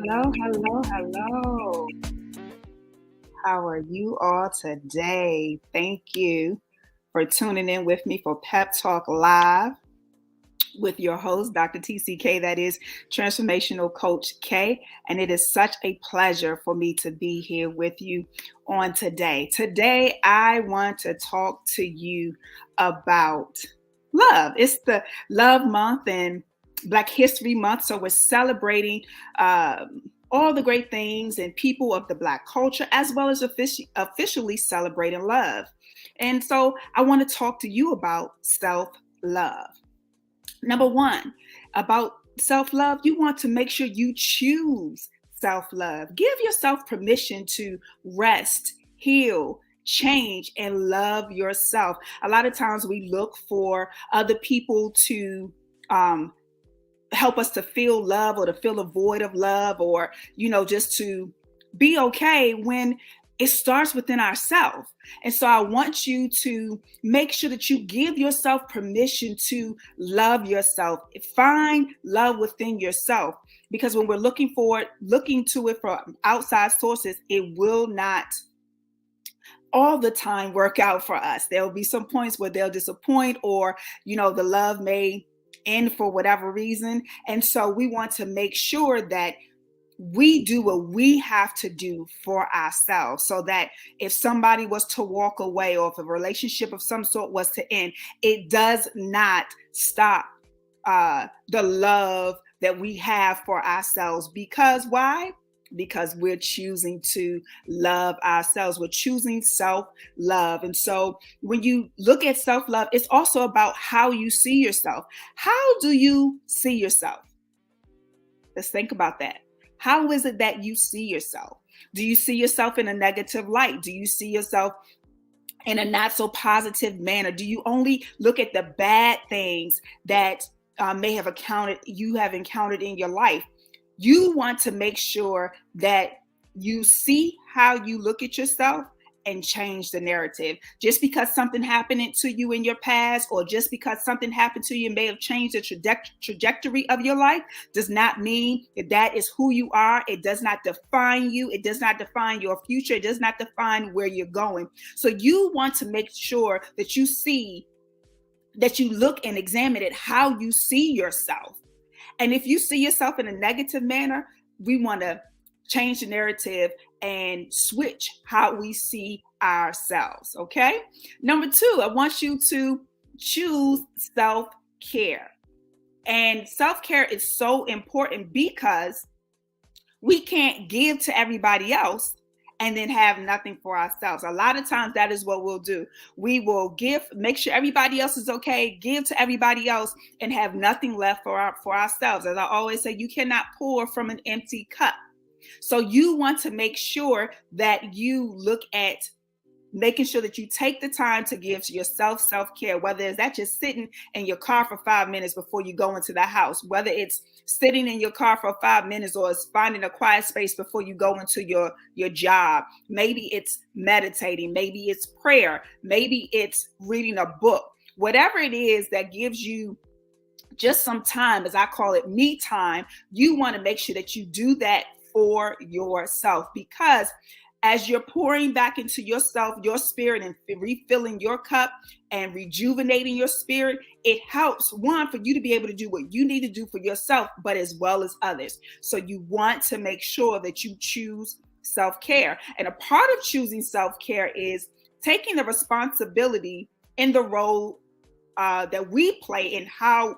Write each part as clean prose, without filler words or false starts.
Hello, hello, hello. How are you all today? Thank you for tuning in with me for PEP Talk Live with your host, Dr. TCK, that is Transformational Coach K. And it is such a pleasure for me to be here with you on today. Today, I want to talk to you about love. It's the Love Month and Black History Month, so we're celebrating all the great things and people of the Black culture, as well as officially celebrating love. And so I want to talk to you about self-love. Number one, about self-love, you want to make sure you choose self-love. Give yourself permission to rest, heal, change, and love yourself. A lot of times we look for other people to help us to feel love or to fill a void of love, or, just to be okay, when it starts within ourselves. And so I want you to make sure that you give yourself permission to love yourself. Find love within yourself, because when we're looking to it from outside sources, it will not all the time work out for us. There will be some points where they'll disappoint, or, the love may end for whatever reason. And so we want to make sure that we do what we have to do for ourselves, so that if somebody was to walk away, or if a relationship of some sort was to end, it does not stop the love that we have for ourselves. Because why? Because we're choosing to love ourselves. We're choosing self-love. And so when you look at self-love, it's also about how you see yourself. How do you see yourself? Let's think about that. How is it that you see yourself? Do you see yourself in a negative light? Do you see yourself in a not so positive manner? Do you only look at the bad things that you have encountered in your life? You want to make sure that you see how you look at yourself and change the narrative. Just because something happened to you in your past, or just because something happened to you and may have changed the trajectory of your life, does not mean that is who you are. It does not define you. It does not define your future. It does not define where you're going. So you want to make sure that you look and examine it, how you see yourself. And if you see yourself in a negative manner, we want to change the narrative and switch how we see ourselves. Okay. Number two, I want you to choose self-care. And self-care is so important, because we can't give to everybody else and then have nothing for ourselves. A lot of times that is what we'll do. We will make sure everybody else is okay, give to everybody else, and have nothing left for ourselves. As I always say, you cannot pour from an empty cup. So you want to make sure that you look at making sure that you take the time to give to yourself self-care, whether it's that just sitting in your car for 5 minutes before you go into the house, whether it's sitting in your car for 5 minutes, or it's finding a quiet space before you go into your job. Maybe it's meditating, maybe it's prayer, maybe it's reading a book. Whatever it is that gives you just some time, as I call it, me time, you want to make sure that you do that for yourself, because as you're pouring back into yourself, your spirit, and refilling your cup and rejuvenating your spirit, it helps, one, for you to be able to do what you need to do for yourself, but as well as others. So you want to make sure that you choose self-care. And a part of choosing self-care is taking the responsibility in the role that we play in how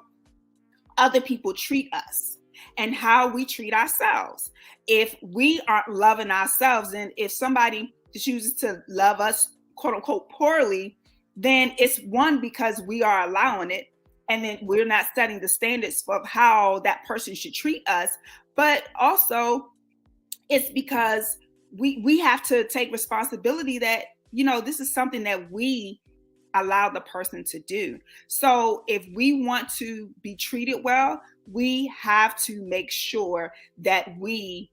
other people treat us and how we treat ourselves. If we aren't loving ourselves, and if somebody chooses to love us, quote unquote, poorly, then it's one, because we are allowing it, and then we're not setting the standards of how that person should treat us. But also it's because we have to take responsibility that, this is something that we allow the person to do. So if we want to be treated well, we have to make sure that we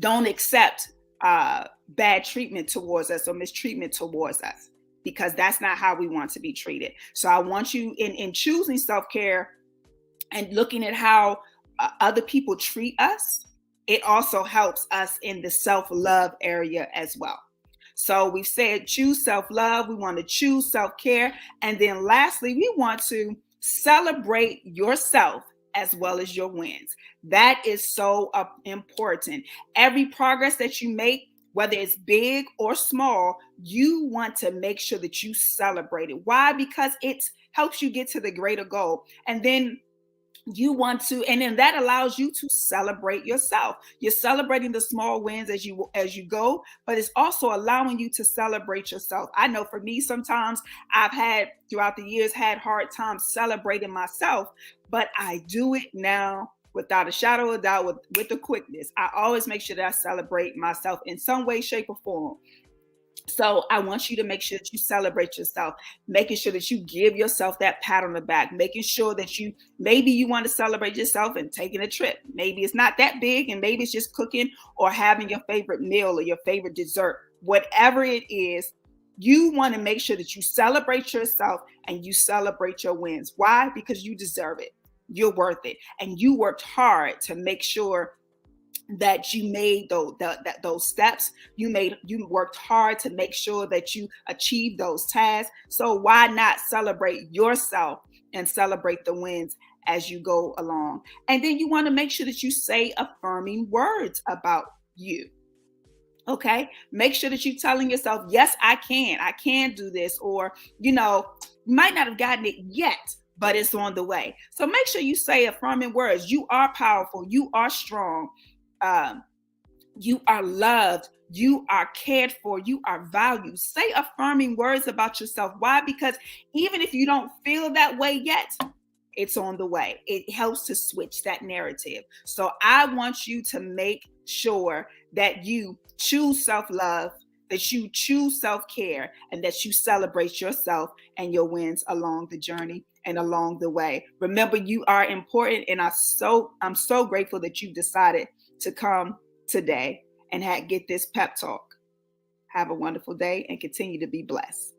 don't accept bad treatment towards us or mistreatment towards us, because that's not how we want to be treated. So I want you, in choosing self-care and looking at how other people treat us, it also helps us in the self-love area as well. So we've said choose self-love, we want to choose self-care, and then lastly, we want to celebrate yourself as well as your wins. That is so important. Every progress that you make, whether it's big or small, you want to make sure that you celebrate it. Why? Because it helps you get to the greater goal. And then you want to, and then that allows you to celebrate yourself. You're celebrating the small wins as you go, but it's also allowing you to celebrate yourself. I know for me, sometimes I've had throughout the years had hard times celebrating myself, but I do it now without a shadow of a doubt, with the quickness. I always make sure that I celebrate myself in some way, shape, or form. So I want you to make sure that you celebrate yourself, making sure that you give yourself that pat on the back, making sure that maybe you want to celebrate yourself and taking a trip. Maybe it's not that big, and maybe it's just cooking or having your favorite meal or your favorite dessert. Whatever it is, you want to make sure that you celebrate yourself and you celebrate your wins. Why? Because you deserve it. You're worth it. And you worked hard to make sure that you made those steps. You worked hard to make sure that you achieved those tasks. So why not celebrate yourself and celebrate the wins as you go along? And then you want to make sure that you say affirming words about you. Okay, make sure that you're telling yourself, yes, I can do this, or you might not have gotten it yet, but it's on the way. So make sure you say affirming words. You are powerful, you are strong, you are loved, you are cared for, you are valued. Say affirming words about yourself. Why? Because even if you don't feel that way yet, it's on the way. It helps to switch that narrative. So I want you to make sure that you choose self-love, that you choose self-care, and that you celebrate yourself and your wins along the journey and along the way. Remember, you are important, and I'm so grateful that you decided to come today and get this pep talk. Have a wonderful day and continue to be blessed.